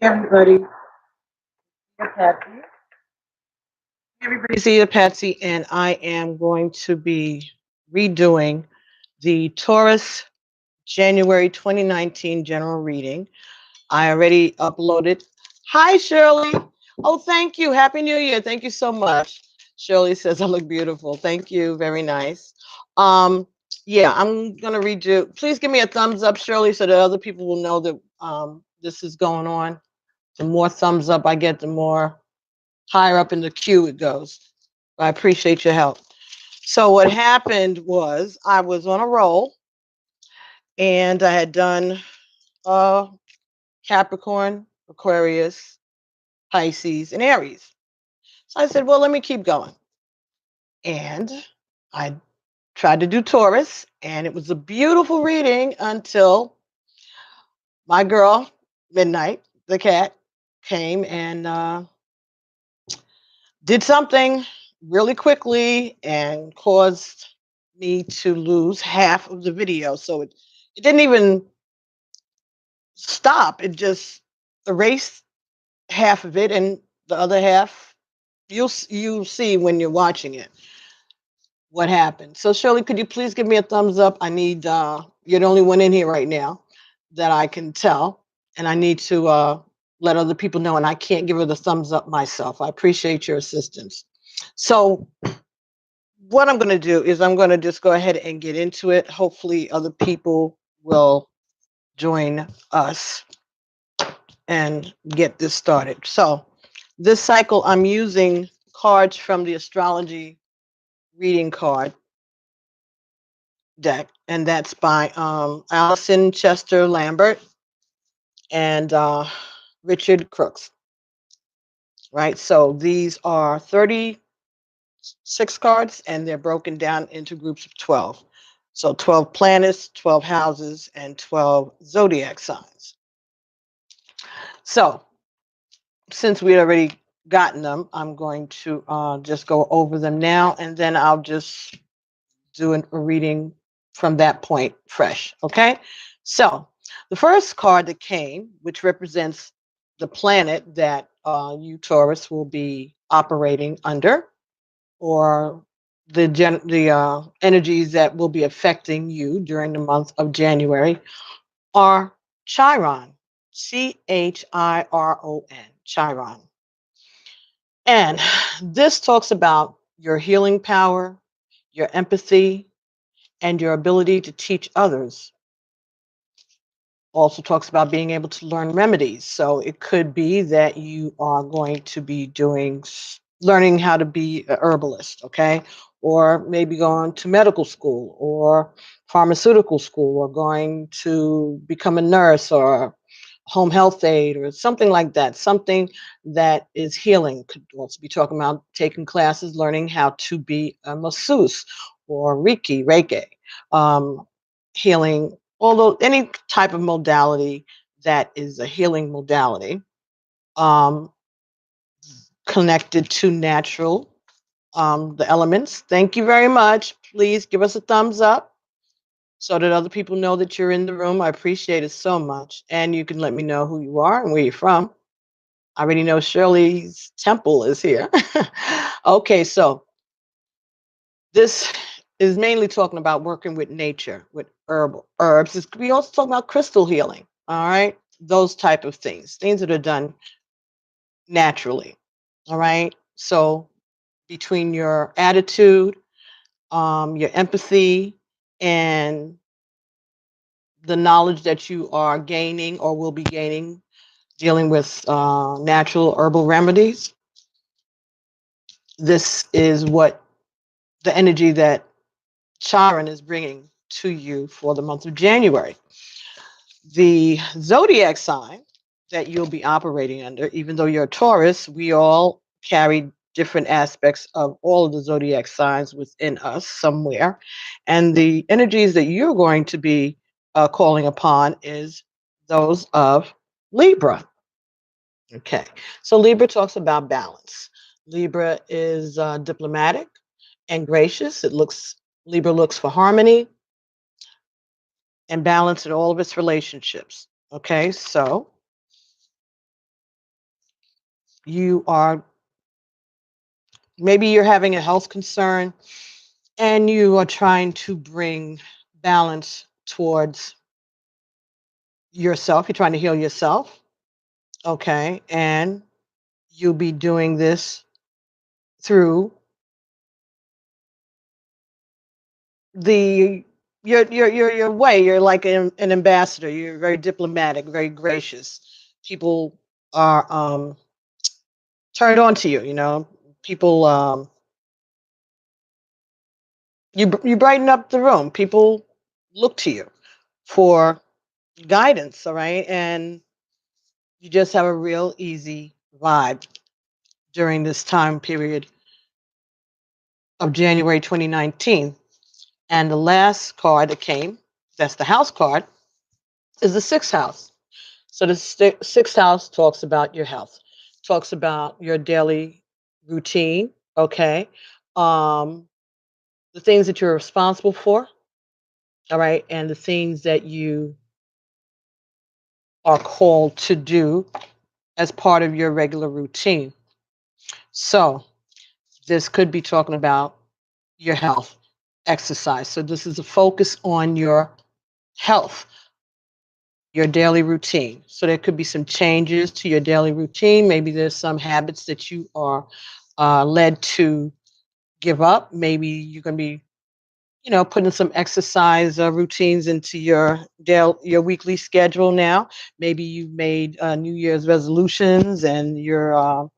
Hey everybody, it's Patsy. Everybody's here, Patsy, and I am going to be redoing the Taurus January 2019 general reading. I already uploaded. Hi, Shirley. Oh, thank you. Happy New Year. Thank you so much. Shirley says I look beautiful. Thank you. Very nice. Um, yeah, I'm gonna redo. Please give me a thumbs up, Shirley, so that other people will know that this is going on. The more thumbs up I get, the more higher up in the queue it goes. I appreciate your help. So what happened was I was on a roll and I had done uh, Capricorn, Aquarius, Pisces, and Aries. So I said, well, let me keep going. And I tried to do Taurus, and it was a beautiful reading until my girl, Midnight, the cat, came and did something really quickly and caused me to lose half of the video. So it didn't even stop. It just erased half of it, and the other half you'll see when you're watching it what happened. So Shirley, could you please give me a thumbs up? I need you're the only one in here right now that I can tell, and I need to let other people know, and I can't give her the thumbs up myself. I appreciate your assistance. So what I'm going to do is I'm going to just go ahead and get into it. Hopefully other people will join us and get this started. So this cycle I'm using cards from the astrology reading card deck, and that's by Alison Chester-Lambert and Richard Crooks. Right, so these are 36 cards, and they're broken down into groups of 12. So 12 planets, 12 houses, and 12 zodiac signs. So since we already gotten them, I'm going to just go over them now, and then I'll just do a reading from that point fresh. Okay. So the first card that came, which represents the planet that you Taurus will be operating under, or the energies that will be affecting you during the month of January, are Chiron, Chiron, Chiron. And this talks about your healing power, your empathy, and your ability to teach others. Also talks about being able to learn remedies. So it could be that you are going to be learning how to be a herbalist, okay? Or maybe going to medical school or pharmaceutical school, or going to become a nurse or home health aide or something like that. Something that is healing. Could also be talking about taking classes, learning how to be a masseuse or Reiki, healing, although any type of modality that is a healing modality, um, connected to natural, the elements. Thank you very much. Please give us a thumbs up so that other people know that you're in the room. I appreciate it so much. And you can let me know who you are and where you're from. I already know Shirley's temple is here. Okay, so this is mainly talking about working with nature, with herbs. We also talk about crystal healing, all right? Those type of things that are done naturally, all right? So between your attitude, your empathy, and the knowledge that you are gaining or will be gaining dealing with natural herbal remedies, this is what the energy that Chiron is bringing to you for the month of January. The zodiac sign that you'll be operating under, even though you're a Taurus, we all carry different aspects of all of the zodiac signs within us somewhere. And the energies that you're going to be calling upon is those of Libra. Okay, so Libra talks about balance. Libra is diplomatic and gracious. Libra looks for harmony and balance in all of its relationships. Okay, so you are maybe you're having a health concern and you are trying to bring balance towards yourself. You're trying to heal yourself. Okay. And you'll be doing this through the your way. You're like an ambassador. You're very diplomatic, very gracious. People are turned on to you, you know. People you brighten up the room. People look to you for guidance, all right? And you just have a real easy vibe during this time period of January 2019. And the last card that came, that's the house card, is the sixth house. So the sixth house talks about your health, talks about your daily routine, okay? Um, the things that you're responsible for, all right, and the things that you are called to do as part of your regular routine. So this could be talking about your health, exercise. So this is a focus on your health, your daily routine. So there could be some changes to your daily routine. Maybe there's some habits that you are led to give up. Maybe you're going to be, you know, putting some exercise routines into your weekly schedule now. Maybe you made New Year's resolutions and you're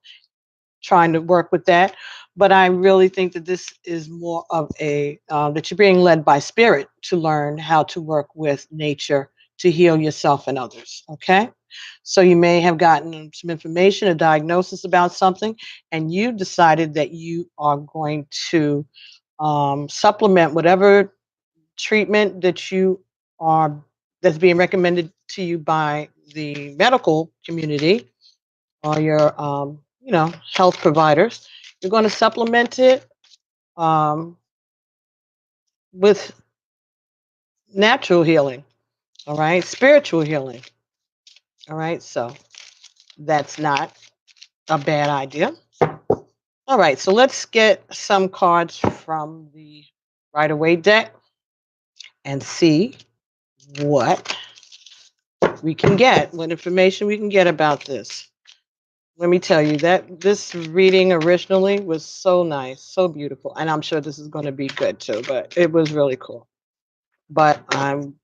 trying to work with that. But I really think that this is more of a that you're being led by spirit to learn how to work with nature to heal yourself and others. Okay. So you may have gotten some information, a diagnosis about something, and you decided that you are going to supplement whatever treatment that you are that's being recommended to you by the medical community or your you know, health providers. You're going to supplement it um, with natural healing, all right, spiritual healing, all right. So that's not a bad idea. All right, so let's get some cards from the Rider Waite deck and see what we can get, what information we can get about this. Let me tell you that this reading originally was so nice, so beautiful, and I'm sure this is going to be good too, but it was really cool. But I'm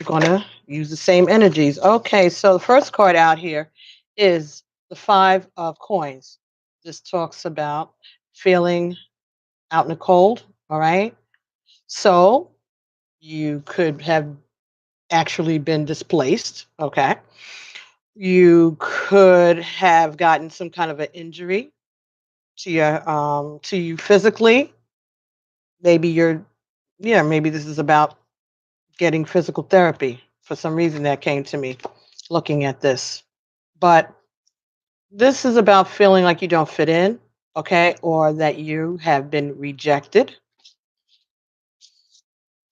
going to use the same energies. Okay, so the first card out here is the Five of Coins. This talks about feeling out in the cold, all right? So you could have actually been displaced, okay? You could have gotten some kind of an injury to you physically. Maybe you're yeah, maybe this is about getting physical therapy. For some reason that came to me looking at this. But this is about feeling like you don't fit in, okay? Or that you have been rejected.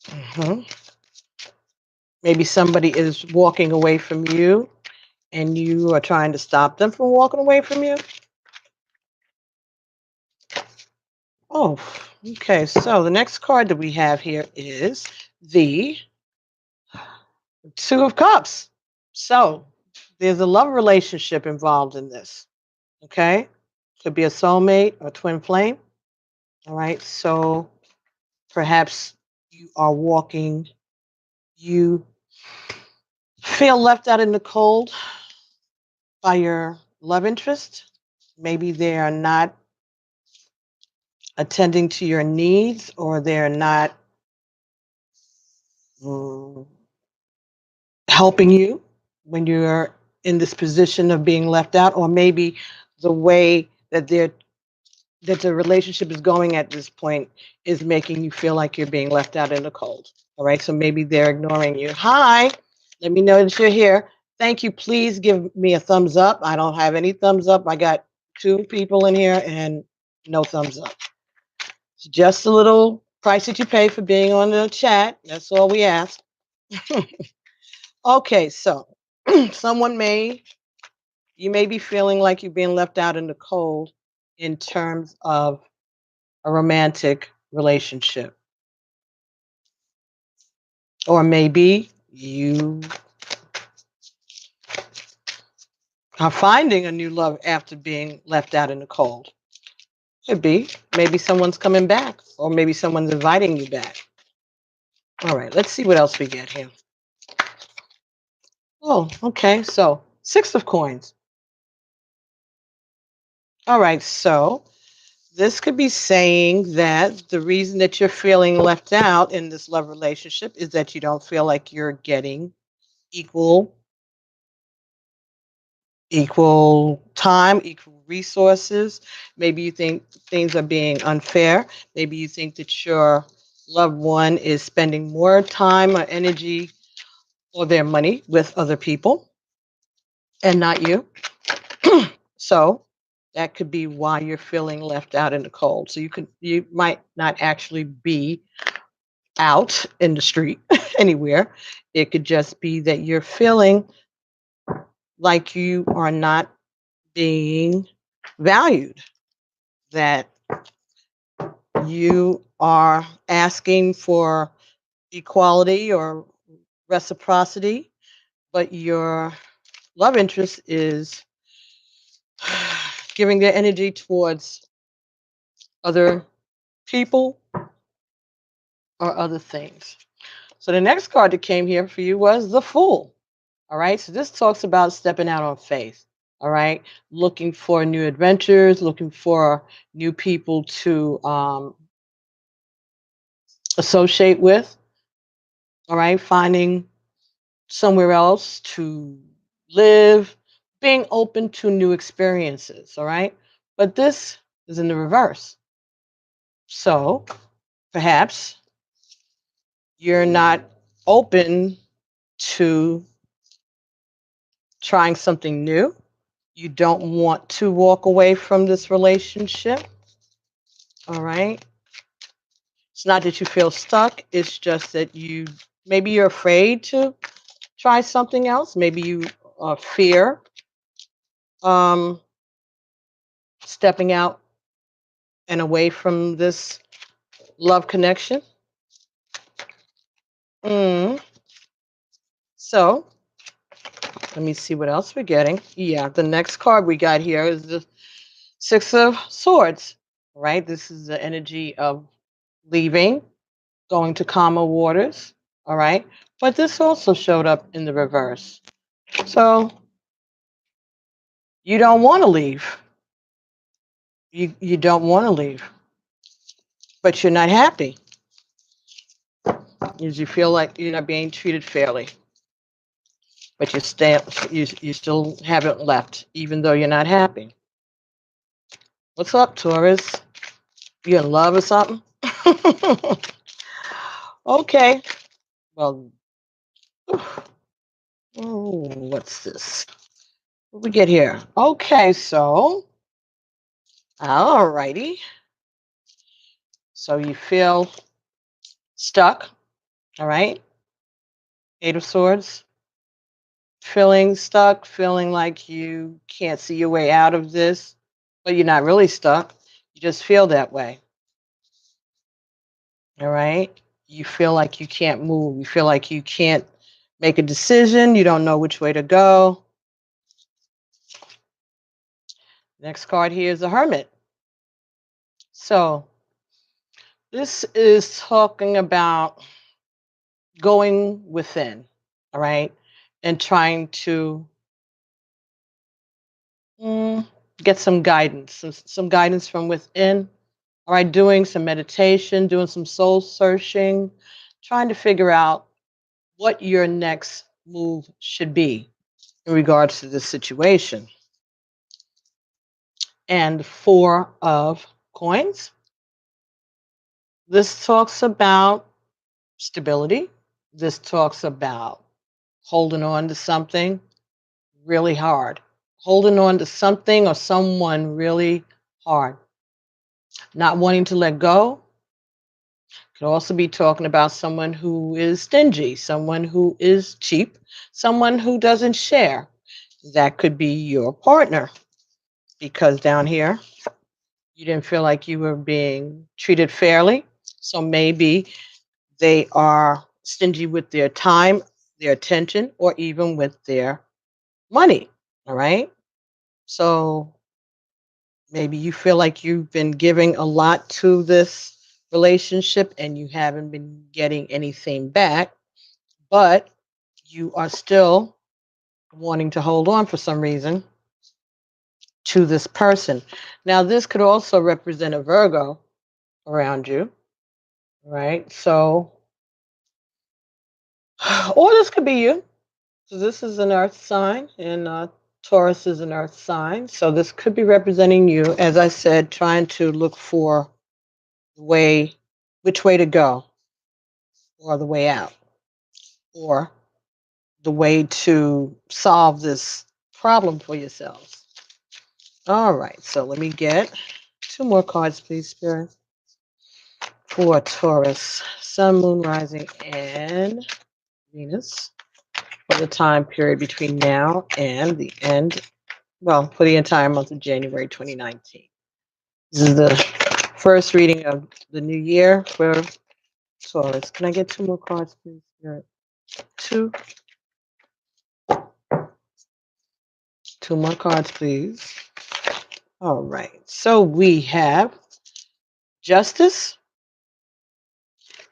Mhm. Maybe somebody is walking away from you and you are trying to stop them from walking away from you. Oh, okay. So the next card that we have here is the Two of Cups. So there's a love relationship involved in this. Okay. Could be a soulmate or twin flame. All right. So perhaps you are walking, you feel left out in the cold by your love interest. Maybe they are not attending to your needs or they're not mm, helping you when you're in this position of being left out, or maybe the way that the relationship is going at this point is making you feel like you're being left out in the cold. All right, so maybe they're ignoring you. Hi, let me know that you're here. Thank you. Please give me a thumbs up. I don't have any thumbs up. I got two people in here and no thumbs up. It's just a little price that you pay for being on the chat. That's all we ask. Okay, so someone may You may be feeling like you're being left out in the cold in terms of a romantic relationship. Or maybe you are finding a new love after being left out in the cold. Could be. Maybe someone's coming back, or maybe someone's inviting you back. All right, let's see what else we get here. Oh, okay. So, Six of Coins. All right, so this could be saying that the reason that you're feeling left out in this love relationship is that you don't feel like you're getting equal time, equal resources. Maybe you think things are being unfair. Maybe you think that your loved one is spending more time or energy or their money with other people and not you. So that could be why you're feeling left out in the cold. So you might not actually be out in the street anywhere. It could just be that you're feeling like you are not being valued, that you are asking for equality or reciprocity, but your love interest is giving their energy towards other people or other things. So the next card that came here for you was the Fool. All right. So this talks about stepping out on faith. All right. Looking for new adventures, looking for new people to associate with. All right. Finding somewhere else to live, being open to new experiences. All right. But this is in the reverse. So perhaps you're not open to trying something new. You don't want to walk away from this relationship. All right. It's not that you feel stuck. It's just that maybe you're afraid to try something else. Maybe you fear um, stepping out and away from this love connection. Mm. So let me see what else we're getting. Yeah, the next card we got here is the Six of Swords. Right. This is the energy of leaving, going to calmer waters. All right. But this also showed up in the reverse. So you don't want to leave. You don't want to leave, but you're not happy. You feel like you're not being treated fairly, but you still haven't left, even though you're not happy. What's up, Taurus? You in love or something? Okay. Well, oh, what's this? What we get here? Okay, so, all righty. So you feel stuck, all right? Eight of Swords. Feeling stuck, feeling like you can't see your way out of this, but you're not really stuck. You just feel that way, all right? You feel like you can't move. You feel like you can't make a decision. You don't know which way to go. Next card here is the Hermit. So this is talking about going within, all right, and trying to get some guidance, some guidance from within. All right, doing some meditation, doing some soul searching, trying to figure out what your next move should be in regards to this situation. And Four of Coins. This talks about stability. This talks about holding on to something really hard, holding on to something or someone really hard, not wanting to let go. Could also be talking about someone who is stingy, someone who is cheap, someone who doesn't share. That could be your partner, because down here, you didn't feel like you were being treated fairly. So maybe they are stingy with their time, their attention, or even with their money. All right. So maybe you feel like you've been giving a lot to this relationship and you haven't been getting anything back, but you are still wanting to hold on for some reason to this person. Now, this could also represent a Virgo around you, right? So, or this could be you. So, this is an earth sign, and Taurus is an earth sign. So, this could be representing you, as I said, trying to look for the way, which way to go, or the way out, or the way to solve this problem for yourselves. All right, so let me get two more cards, please, Spirit, for Taurus, Sun, Moon, Rising, and Venus for the time period between now and the end, well, for the entire month of January 2019. This is the first reading of the new year for Taurus. Can I get two more cards, please, Spirit? Two more cards, please. All right, so we have Justice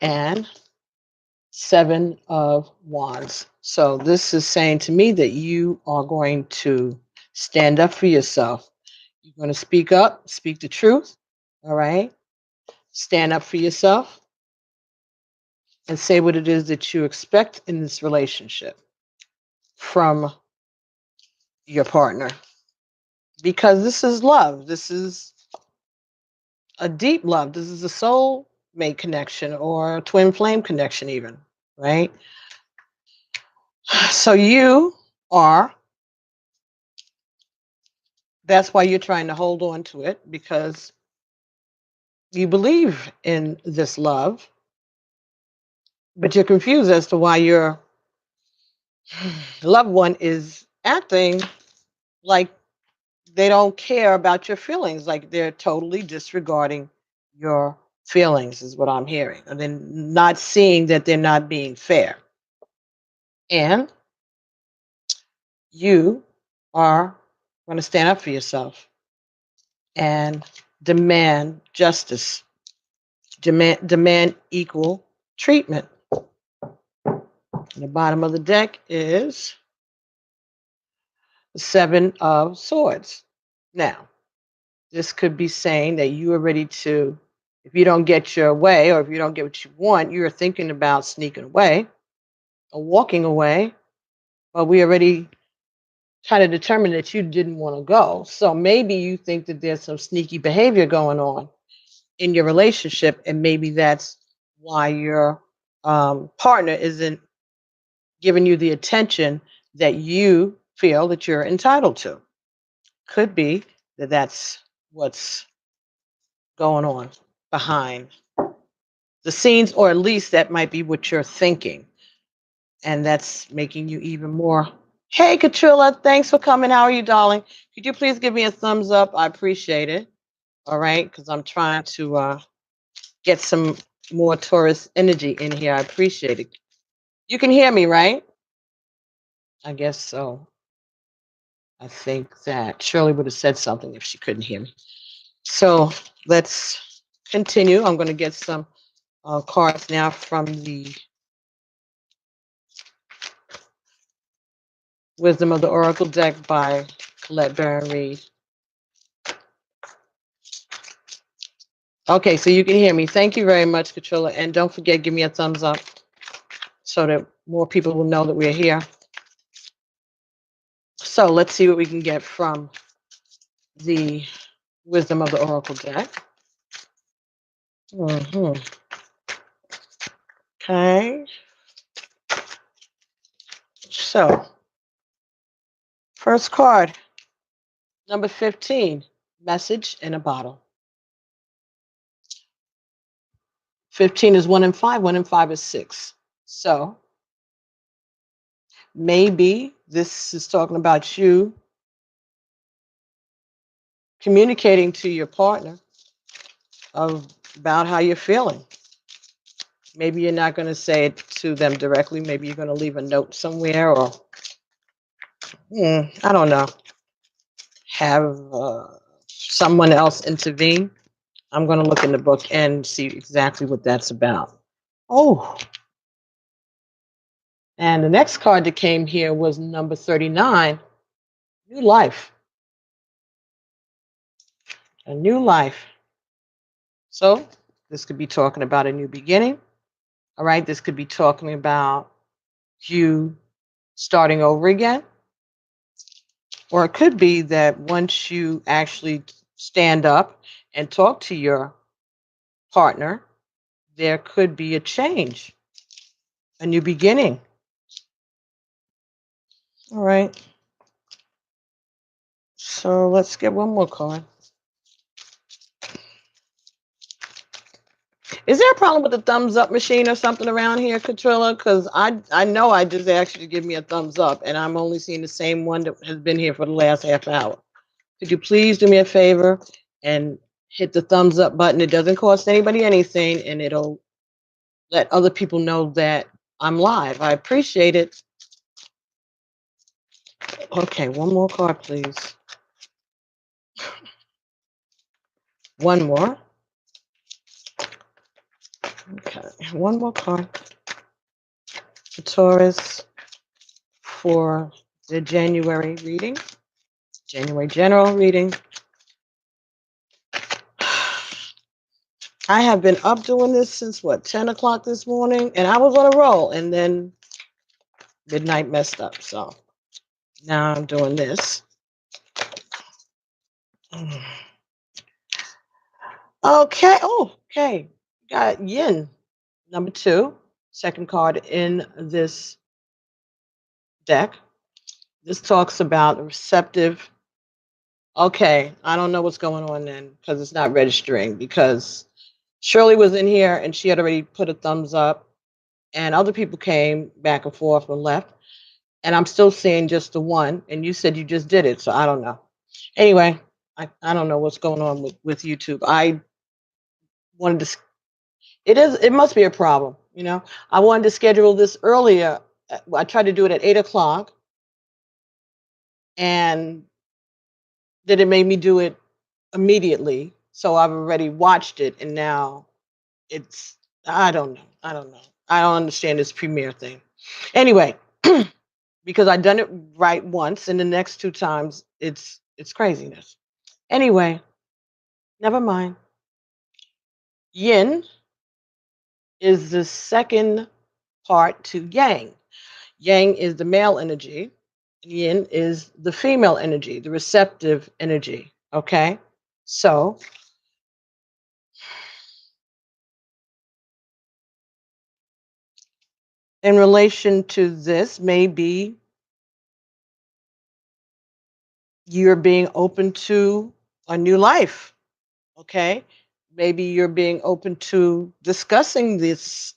and Seven of Wands. So this is saying to me that you are going to stand up for yourself. You're going to speak up, speak the truth. All right. Stand up for yourself and say what it is that you expect in this relationship from your partner. Because this is love. This is a deep love. This is a soul mate connection or a twin flame connection, even. Right. So you are, that's why you're trying to hold on to it, because you believe in this love, but you're confused as to why your loved one is acting like they don't care about your feelings, like they're totally disregarding your feelings, is what I'm hearing. And then not seeing that they're not being fair. And you are going to stand up for yourself and demand justice, demand equal treatment. And the bottom of the deck is the Seven of Swords. Now, this could be saying that you are ready to, if you don't get your way or if you don't get what you want, you're thinking about sneaking away or walking away, but we already kind of determined that you didn't want to go. So maybe you think that there's some sneaky behavior going on in your relationship, and maybe that's why your partner isn't giving you the attention that you feel that you're entitled to. Could be that that's what's going on behind the scenes, or at least that might be what you're thinking. And that's making you even more. Hey, Katrilla, thanks for coming. How are you, darling? Could you please give me a thumbs up? I appreciate it. All right, because I'm trying to get some more Taurus energy in here. I appreciate it. You can hear me, right? I guess so. I think that Shirley would have said something if she couldn't hear me. So let's continue. I'm going to get some cards now from the Wisdom of the Oracle deck by Colette BARON-REID. Okay, so you can hear me. Thank you very much, Katrilla. And don't forget, give me a thumbs up so that more people will know that we're here. So let's see what we can get from the Wisdom of the Oracle deck. Okay. So, first card, number 15, Message in a Bottle. 15 is 1 and 5, 1 and 5 is 6. So, maybe this is talking about you communicating to your partner about how you're feeling. Maybe you're not going to say it to them directly. Maybe you're going to leave a note somewhere, or I don't know, have someone else intervene. I'm going to look in the book and see exactly what that's about. Oh, and the next card that came here was number 39, new life. A new life. So this could be talking about a new beginning. All right, this could be talking about you starting over again. Or it could be that once you actually stand up and talk to your partner, there could be a change, a new beginning. All right. So let's get one more card. Is there a problem with the thumbs up machine or something around here, Katrilla? Because I know I just asked you to give me a thumbs up, and I'm only seeing the same one that has been here for the last half hour. Could you please do me a favor and hit the thumbs up button? It doesn't cost anybody anything, and it'll let other people know that I'm live. I appreciate it. Okay, one more card, please. One more. Okay, one more card. For Taurus for the January reading. January general reading. I have been up doing this since what, 10 o'clock this morning, and I was on a roll, and then midnight messed up. So now I'm doing this. Okay. Oh, okay. Got yin, number 2, second card in this deck. This talks about receptive. Okay, I don't know what's going on then because it's not registering, because Shirley was in here and she had already put a thumbs up, and other people came back and forth and left, and I'm still seeing just the one, and you said you just did it, so I don't know. Anyway, I don't know what's going on with YouTube. I wanted to, it must be a problem, you know. I wanted to schedule this earlier. I tried to do it at 8 o'clock, and then it made me do it immediately. So I've already watched it, and now it's, I don't know. I don't know. I don't understand this premiere thing. Anyway, because I done it right once, and the next 2 times it's craziness. Anyway, never mind. Yin is the second part to yang. Yang is the male energy. Yin is the female energy, the receptive energy. Okay? So, in relation to this, maybe you're being open to a new life. Okay? Maybe you're being open to discussing this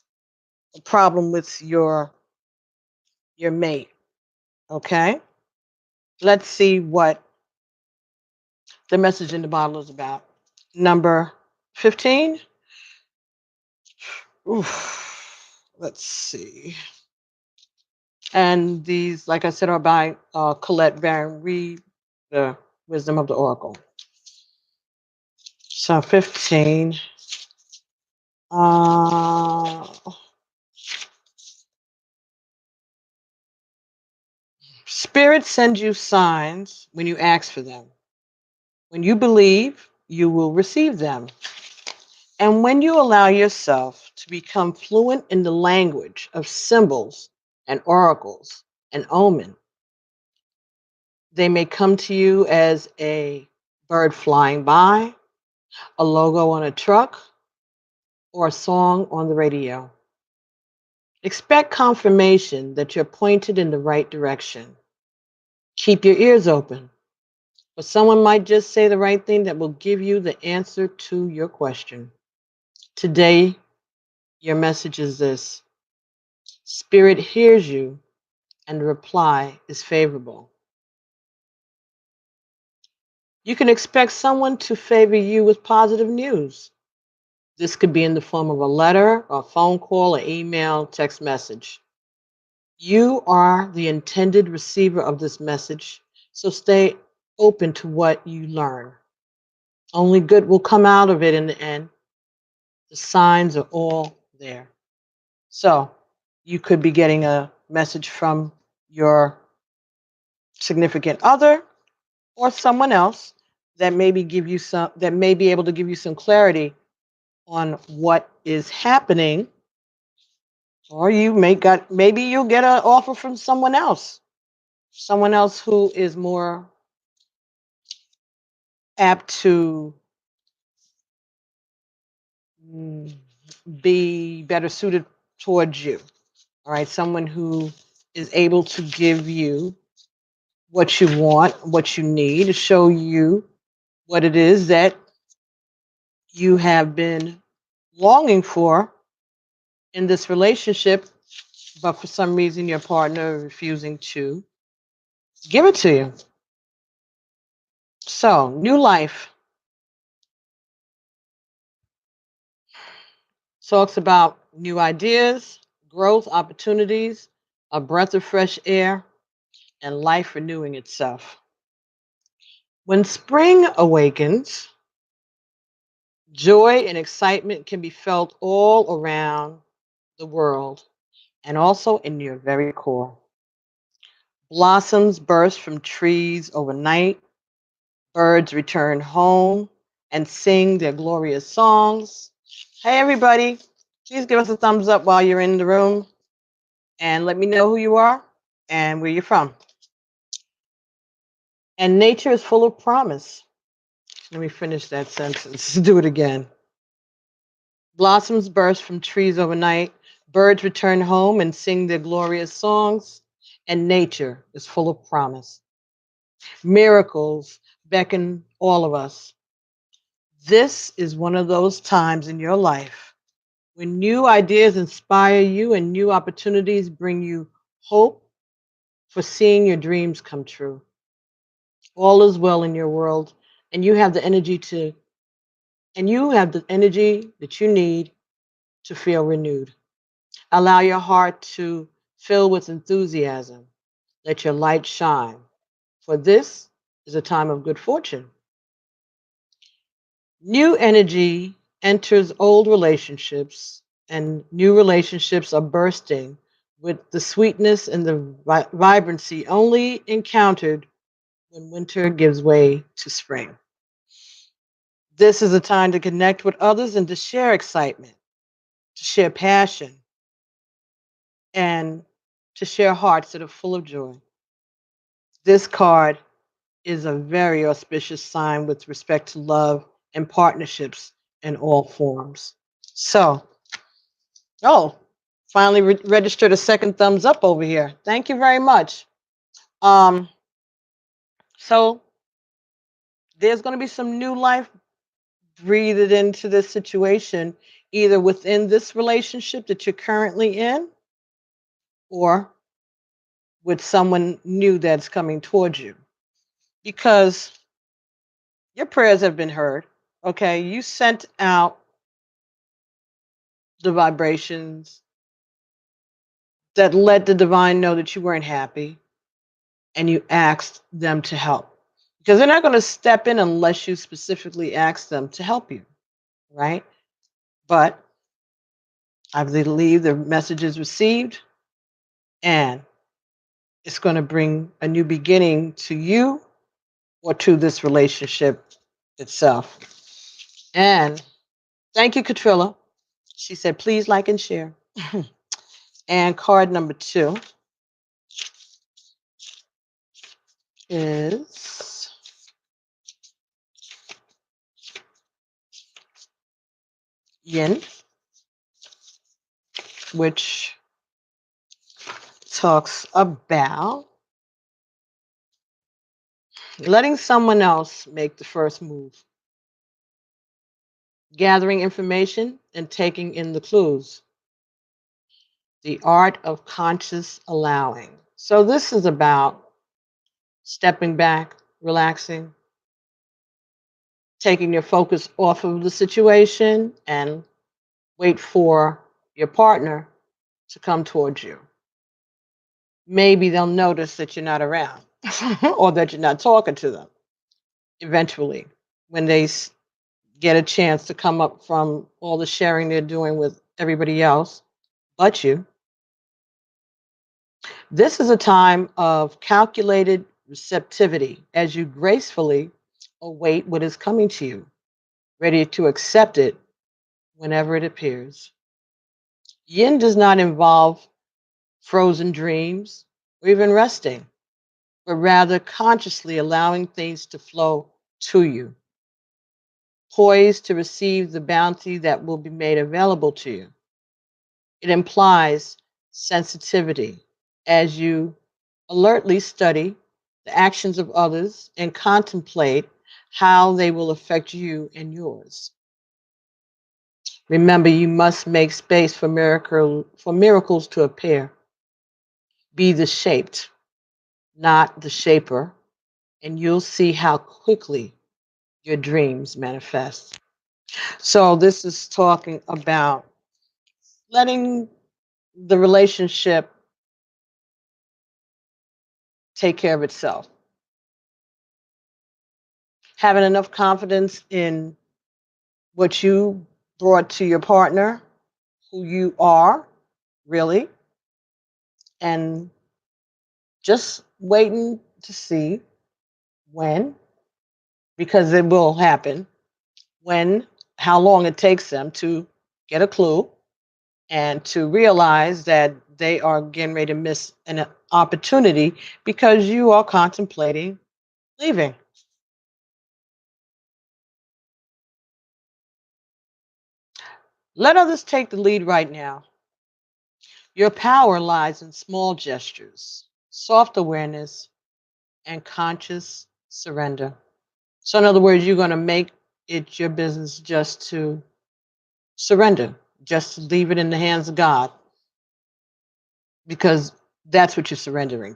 problem with your mate. Okay? Let's see what the message in the bottle is about. Number 15. Oof. Let's see. And these, like I said, are by Colette BARON-REID, The Wisdom of the Oracle. So 15. Spirit sends you signs when you ask for them. When you believe, you will receive them. And when you allow yourself to become fluent in the language of symbols and oracles and omen, they may come to you as a bird flying by, a logo on a truck, or a song on the radio. Expect confirmation that you're pointed in the right direction. Keep your ears open, but someone might just say the right thing that will give you the answer to your question. Today, your message is this: Spirit hears you and the reply is favorable. You can expect someone to favor you with positive news. This could be in the form of a letter, a phone call, an email, text message. You are the intended receiver of this message, so stay open to what you learn. Only good will come out of it in the end. The signs are all there. So you could be getting a message from your significant other or someone else that may be able to give you some clarity on what is happening, or maybe you'll get an offer from someone else who is more apt to mm, be better suited towards you. All right, someone who is able to give you what you want, what you need, to show you what it is that you have been longing for in this relationship, but for some reason your partner refusing to give it to you. So, new life talks about new ideas, growth, opportunities, a breath of fresh air, and life renewing itself. When spring awakens, joy and excitement can be felt all around the world and also in your very core. Blossoms burst from trees overnight, birds return home and sing their glorious songs. Hey, everybody, please give us a thumbs up while you're in the room and let me know who you are and where you're from. And nature is full of promise. Let me finish that sentence. Do it again. Blossoms burst from trees overnight, birds return home and sing their glorious songs, and nature is full of promise. Miracles beckon all of us. This is one of those times in your life when new ideas inspire you and new opportunities bring you hope for seeing your dreams come true. All is well in your world, and you have the energy that you need to feel renewed. Allow your heart to fill with enthusiasm. Let your light shine, for this is a time of good fortune. New energy enters old relationships, and new relationships are bursting with the sweetness and the vibrancy only encountered when winter gives way to spring. This is a time to connect with others and to share excitement, to share passion, and to share hearts that are full of joy. This card is a very auspicious sign with respect to love and partnerships in all forms. So, oh, finally registered a second thumbs up over here. Thank you very much. Um, so there's going to be some new life breathed into this situation, either within this relationship that you're currently in or with someone new that's coming towards you. Because your prayers have been heard. Okay, you sent out the vibrations that let the divine know that you weren't happy, and you asked them to help. Because they're not going to step in unless you specifically ask them to help you, right? But I believe the message is received, and it's going to bring a new beginning to you or to this relationship itself. And thank you, Katrilla. She said, please like and share. And card number 2 is Yin, which talks about letting someone else make the first move, gathering information and taking in the clues, the art of conscious allowing. So this is about stepping back, relaxing, taking your focus off of the situation and wait for your partner to come towards you. Maybe they'll notice that you're not around or that you're not talking to them eventually when they get a chance to come up from all the sharing they're doing with everybody else but you. This is a time of calculated receptivity as you gracefully await what is coming to you, ready to accept it whenever it appears. Yin does not involve frozen dreams or even resting, but rather consciously allowing things to flow to you, poised to receive the bounty that will be made available to you. It implies sensitivity as you alertly study the actions of others and contemplate how they will affect you and yours. Remember, you must make space for miracles to appear. Be the shaped, not the shaper, and you'll see how quickly your dreams manifest. So this is talking about letting the relationship take care of itself. Having enough confidence in what you brought to your partner, who you are, really, and just waiting to see when, because it will happen, when, how long it takes them to get a clue and to realize that they are getting ready to miss an opportunity because you are contemplating leaving. Let others take the lead right now. Your power lies in small gestures, soft awareness, and conscious surrender. So, in other words, you're going to make it your business just to surrender, just to leave it in the hands of God, because that's what you're surrendering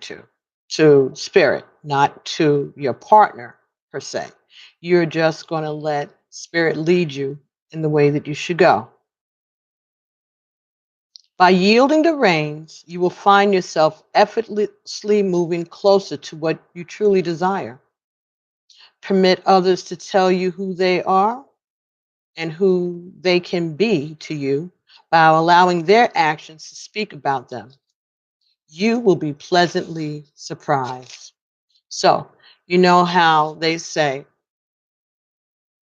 to spirit, not to your partner per se. You're just going to let spirit lead you in the way that you should go. By yielding the reins, you will find yourself effortlessly moving closer to what you truly desire. Permit others to tell you who they are and who they can be to you by allowing their actions to speak about them. You will be pleasantly surprised. So, you know how they say,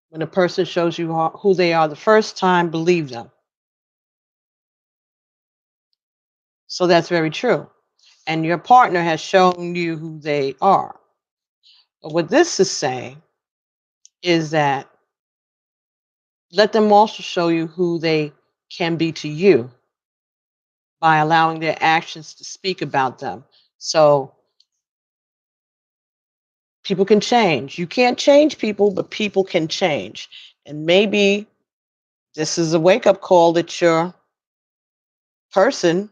when a person shows you who they are the first time, believe them. So that's very true. And your partner has shown you who they are. But what this is saying is that let them also show you who they can be to you by allowing their actions to speak about them. So people can change. You can't change people, but people can change. And maybe this is a wake up call that your person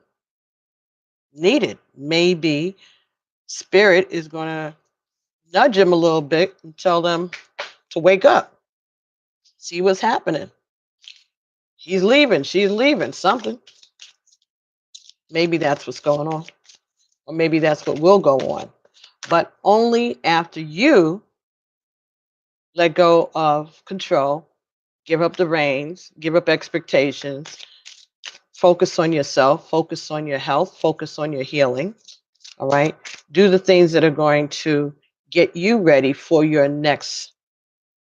needed. Maybe spirit is going to nudge them a little bit and tell them to wake up, see what's happening. He's leaving, she's leaving, something. Maybe that's what's going on, or maybe that's what will go on. But only after you let go of control, give up the reins, give up expectations, focus on yourself, focus on your health, focus on your healing. All right. Do the things that are going to get you ready for your next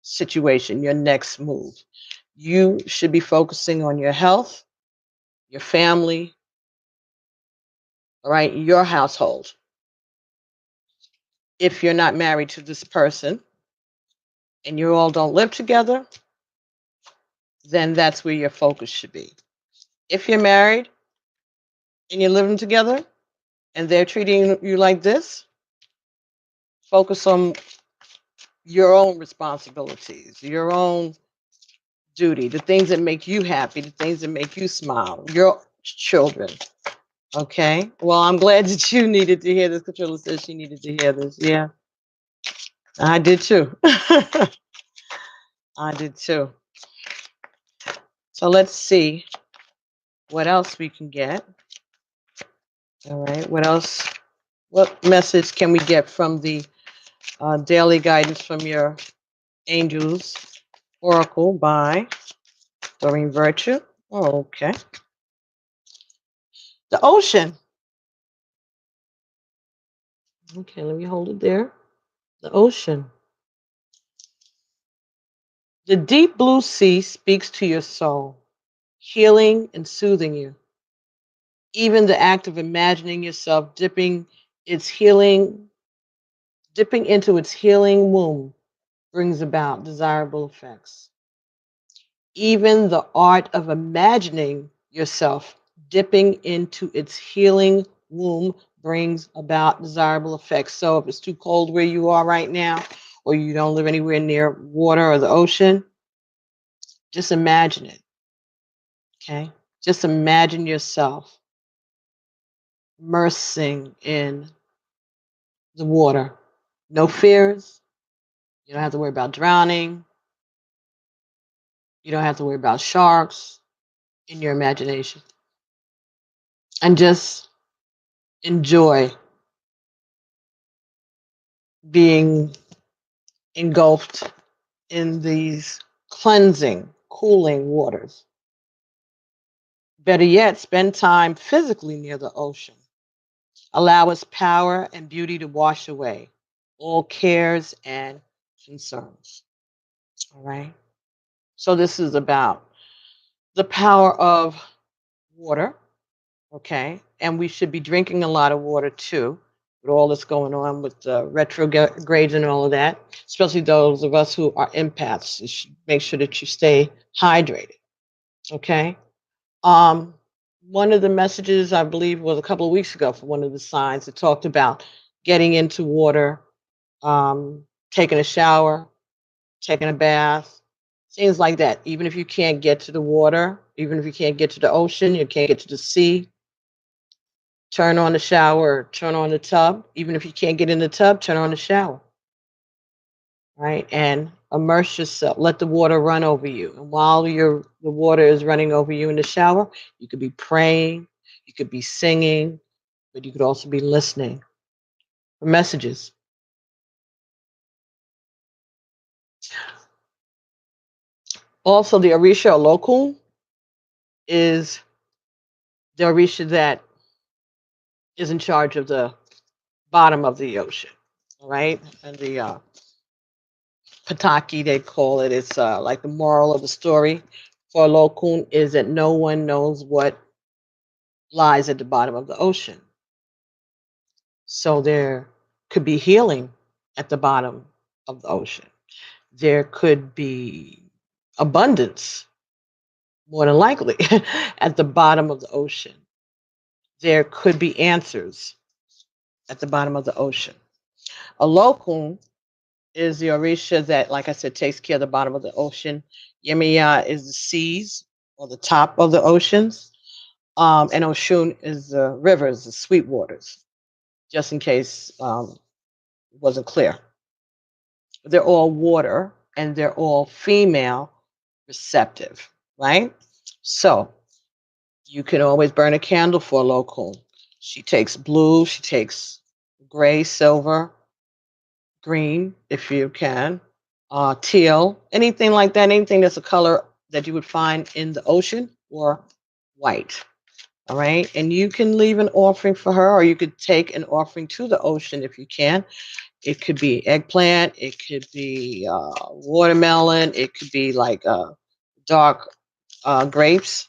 situation, your next move. You should be focusing on your health, your family, all right, your household. If you're not married to this person and you all don't live together, then that's where your focus should be. If you're married and you're living together and they're treating you like this, focus on your own responsibilities, your own duty, the things that make you happy, the things that make you smile, your children, Okay. Well, I'm glad that you needed to hear this. Katrina said she needed to hear this. Yeah, I did too. I did too. So let's see what else we can get. All right. What else? What message can we get from the daily guidance from your angels oracle by Doreen Virtue? Oh, okay. The ocean. Okay, let me hold it there. The ocean. The deep blue sea speaks to your soul, healing and soothing you. Even the act of imagining yourself dipping into its healing womb brings about desirable effects. Even the art of imagining yourself dipping into its healing womb brings about desirable effects. So if it's too cold where you are right now, or you don't live anywhere near water or the ocean, just imagine it. Okay? Just imagine yourself immersing in the water. No fears. You don't have to worry about drowning. You don't have to worry about sharks in your imagination. And just enjoy being engulfed in these cleansing, cooling waters. Better yet, spend time physically near the ocean. Allow its power and beauty to wash away all cares and concerns. All right. So, this is about the power of water. Okay. And we should be drinking a lot of water too, with all that's going on with the retrogrades and all of that, especially those of us who are empaths. You should make sure that you stay hydrated. Okay. Um, One of the messages, I believe, was a couple of weeks ago for one of the signs that talked about getting into water, taking a shower, taking a bath, things like that. Even if you can't get to the water, even if you can't get to the ocean, you can't get to the sea, turn on the shower, turn on the tub. Even if you can't get in the tub, turn on the shower, right? And immerse yourself. Let the water run over you. And while the water is running over you in the shower, you could be praying, you could be singing, but you could also be listening for messages. Also, the Orisha local is the Orisha that is in charge of the bottom of the ocean, all right? And the Pataki, they call it. It's like the moral of the story for Lokun is that no one knows what lies at the bottom of the ocean. So there could be healing at the bottom of the ocean. There could be abundance, more than likely, at the bottom of the ocean. There could be answers at the bottom of the ocean. A Lokun is the Orisha that, like I said, takes care of the bottom of the ocean. Yemiya is the seas or the top of the oceans. And Oshun is the rivers, the sweet waters, just in case it wasn't clear. They're all water and they're all female receptive, right? So you can always burn a candle for a local. She takes blue, she takes gray, silver, green, if you can, teal, anything like that, anything that's a color that you would find in the ocean, or white. All right. And you can leave an offering for her, or you could take an offering to the ocean if you can. It could be eggplant, it could be watermelon, it could be like dark grapes.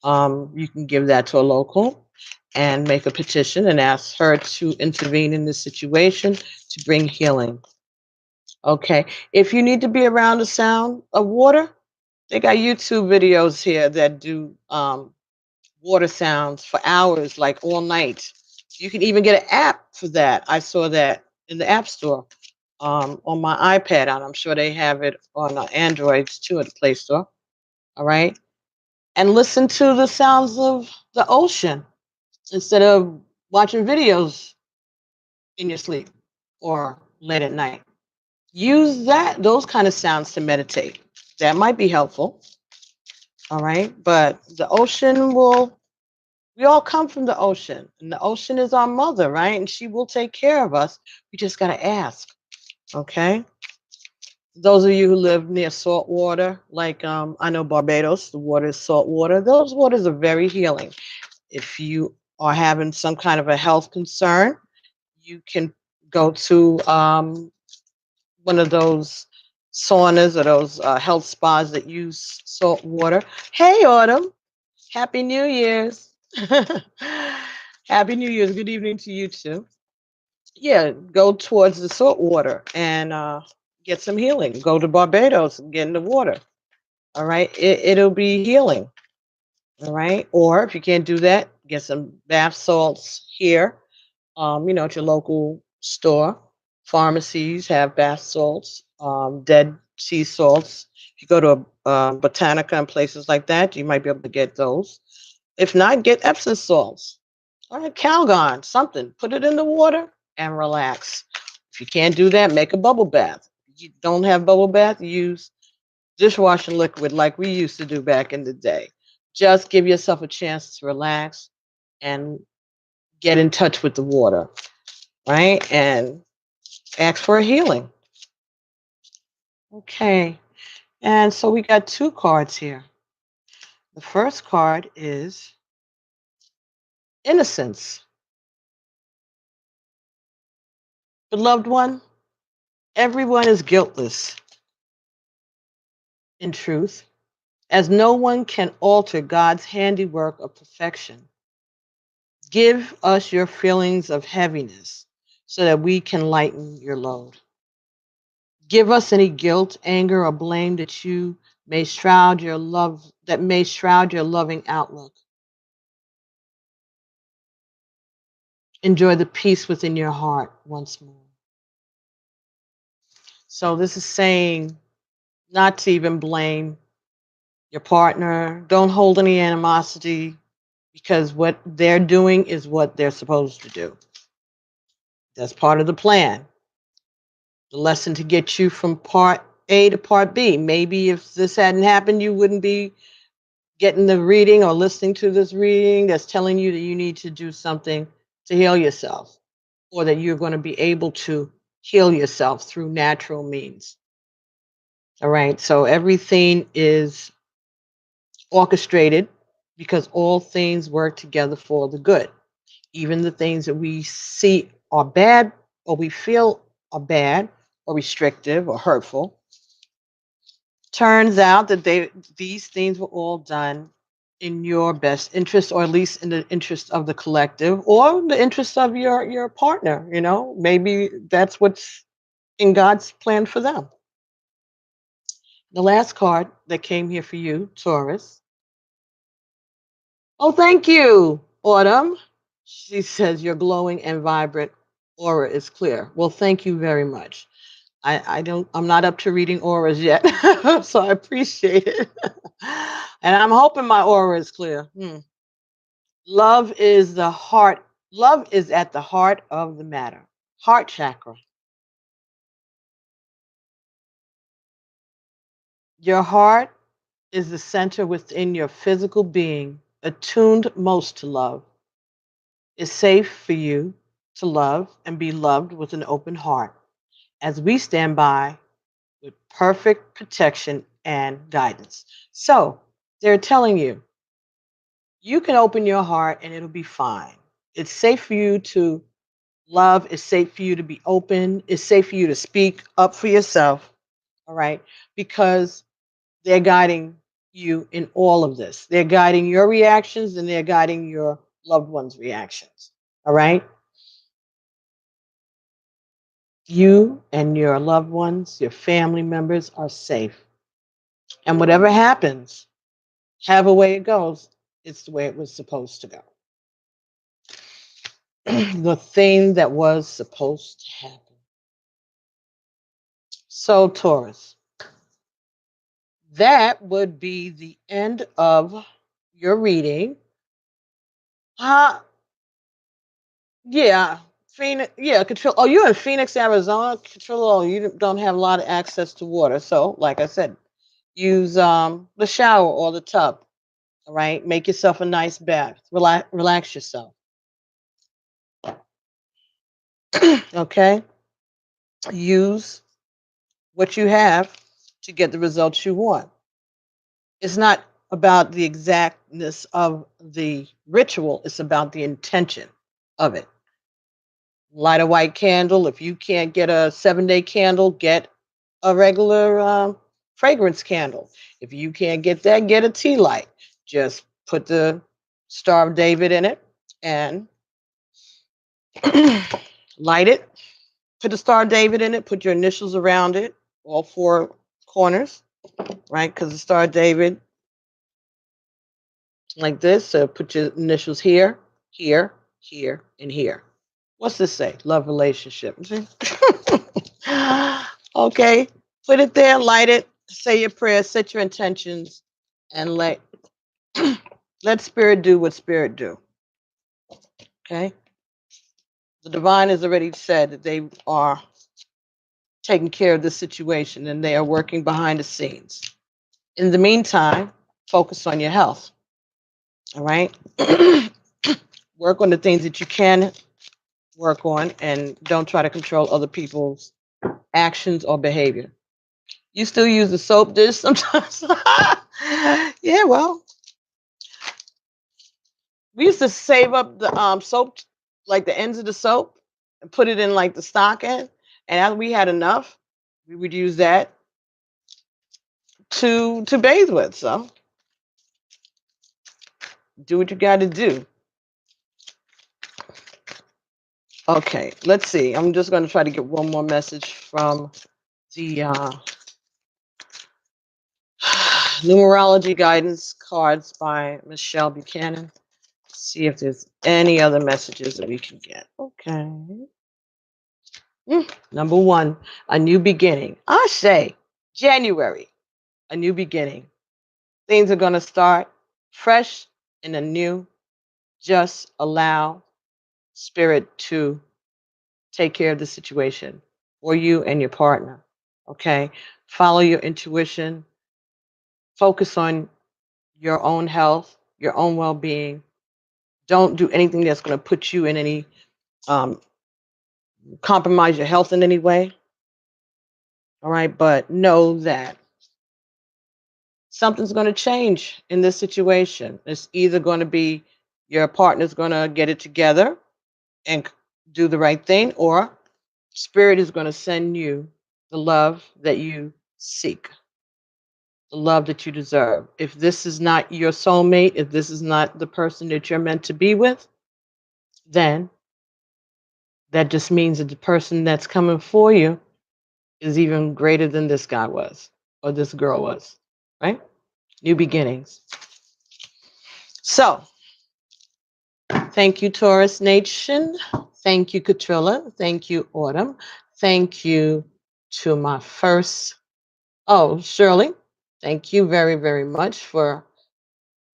You can give that to a local and make a petition and ask her to intervene in this situation to bring healing. Okay. If you need to be around the sound of water, they got YouTube videos here that do water sounds for hours, like all night. You can even get an app for that. I saw that in the App Store on my iPad, and I'm sure they have it on Androids too at the Play Store. All right. And listen to the sounds of the ocean. instead of watching videos in your sleep or late at night. Use those kind of sounds to meditate. That might be helpful. All right. But the ocean we all come from the ocean, and the ocean is our mother, right? And she will take care of us. We just got to ask. Okay. Those of you who live near salt water, like I know Barbados, the water is salt water. Those waters are very healing. If you are having some kind of a health concern, you can go to one of those saunas or those health spas that use salt water. Hey, Autumn. Happy New Year's. Happy New Year's. Good evening to you too. Yeah, go towards the salt water and get some healing. Go to Barbados and get in the water. All right. It'll be healing. All right. Or if you can't do that, get some bath salts here, at your local store. Pharmacies have bath salts, dead sea salts. If you go to a Botanica and places like that, you might be able to get those. If not, get Epsom salts or a Calgon, something. Put it in the water and relax. If you can't do that, make a bubble bath. If you don't have bubble bath, use dishwashing liquid like we used to do back in the day. Just give yourself a chance to relax and get in touch with the water, right? And ask for a healing. Okay. And so we got two cards here. The first card is innocence. Beloved one, everyone is guiltless in truth, as no one can alter God's handiwork of perfection. Give us your feelings of heaviness so that we can lighten your load. Give us any guilt, anger, or blame that you may shroud your love, that may shroud your loving outlook. Enjoy the peace within your heart once more. So this is saying not to even blame your partner. Don't hold any animosity because what they're doing is what they're supposed to do. That's part of the plan. The lesson to get you from part A to part B. Maybe if this hadn't happened, you wouldn't be getting the reading or listening to this reading that's telling you that you need to do something to heal yourself, or that you're going to be able to heal yourself through natural means. All right. So everything is orchestrated because all things work together for the good. Even the things that we see are bad or we feel are bad or restrictive or hurtful, turns out that these things were all done in your best interest, or at least in the interest of the collective, or the interest of your partner. Maybe that's what's in God's plan for them. The last card that came here for you, Taurus. Oh, thank you, Autumn. She says your glowing and vibrant aura is clear. Well, thank you very much. I'm not up to reading auras yet, so I appreciate it. And I'm hoping my aura is clear. Love is the heart. Love is at the heart of the matter. Heart chakra. Your heart is the center within your physical being, attuned most to love. It's safe for you to love and be loved with an open heart as we stand by with perfect protection and guidance. So they're telling you, you can open your heart and it'll be fine. It's safe for you to love. It's safe for you to be open. It's safe for you to speak up for yourself. All right. Because they're guiding you in all of this. They're guiding your reactions and they're guiding your loved ones' reactions. All right. You and your loved ones, your family members are safe. And whatever happens, however way it goes, it's the way it was supposed to go. The thing that was supposed to happen. So, Taurus, that would be the end of your reading. Yeah, Phoenix. Yeah, control. Oh, you're in Phoenix, Arizona. Control. Oh, you don't have a lot of access to water. So, like I said, use the shower or the tub. All right, make yourself a nice bath. Relax yourself. Okay, use what you have to get the results you want. It's not about the exactness of the ritual. It's about the intention of it. Light a white candle. If you can't get a 7-day candle, get a regular fragrance candle. If you can't get that, get a tea light. Just put the Star of David in it and light it. Put the Star of David in it. Put your initials around it, all four corners, right? Because the Star of David, like this. So put your initials here, here, here, and here. What's this say? Love relationship. Okay. Put it there, light it, say your prayers, set your intentions, and let spirit do what spirit do. Okay. The divine has already said that they are taking care of the situation and they are working behind the scenes. In the meantime, focus on your health. All right. Work on the things that you can work on and don't try to control other people's actions or behavior. You still use the soap dish sometimes? Yeah, well, we used to save up the soap, like the ends of the soap, and put it in like the stocking. And after we had enough, we would use that to bathe with. So do what you got to do. Okay, let's see. I'm just going to try to get one more message from the numerology guidance cards by Michelle Buchanan. See if there's any other messages that we can get. Okay. Number one, a new beginning. I say January, a new beginning. Things are going to start fresh and anew. Just allow spirit to take care of the situation for you and your partner. Okay. Follow your intuition. Focus on your own health, your own well being. Don't do anything that's going to put you in any, um, compromise your health in any way. All right. But know that something's going to change in this situation. It's either going to be your partner's going to get it together and do the right thing, or spirit is going to send you the love that you seek, the love that you deserve. If this is not your soulmate, if this is not the person that you're meant to be with, then that just means that the person that's coming for you is even greater than this guy was or this girl was, right? New beginnings. So, thank you, Taurus Nation. Thank you, Katrilla. Thank you, Autumn. Thank you to my first, oh, Shirley. Thank you very, very much for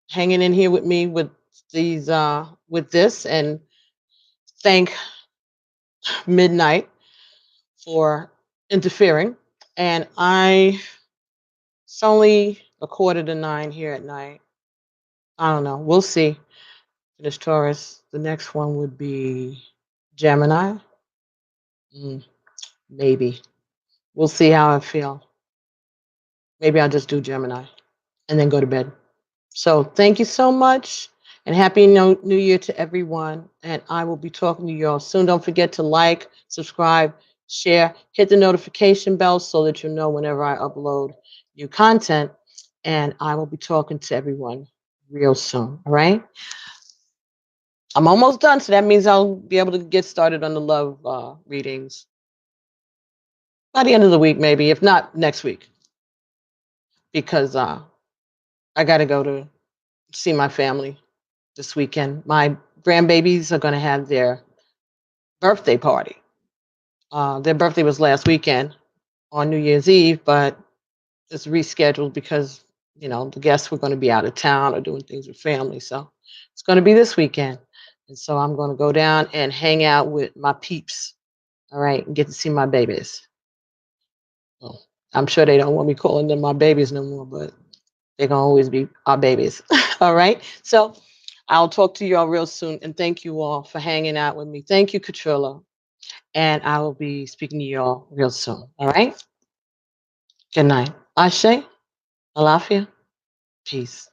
hanging in here with me with these, with this, and thank Midnight for interfering. And it's only 8:45 here at night. I don't know. We'll see. This Taurus. The next one would be Gemini. Maybe. We'll see how I feel. Maybe I'll just do Gemini and then go to bed. So thank you so much and happy New Year to everyone. And I will be talking to you all soon. Don't forget to like, subscribe, share, hit the notification bell so that you'll know whenever I upload new content. And I will be talking to everyone real soon. All right. I'm almost done. So that means I'll be able to get started on the love readings by the end of the week, maybe, if not next week, because I got to go to see my family this weekend. My grandbabies are going to have their birthday party. Their birthday was last weekend on New Year's Eve, but it's rescheduled because, the guests were going to be out of town or doing things with family. So it's going to be this weekend. And so I'm going to go down and hang out with my peeps. All right. And get to see my babies. Well, I'm sure they don't want me calling them my babies no more, but they're going to always be our babies. All right. So I'll talk to you all real soon. And thank you all for hanging out with me. Thank you, Katrilla. And I will be speaking to you all real soon. All right. Good night. Ashe. Alafia. Peace.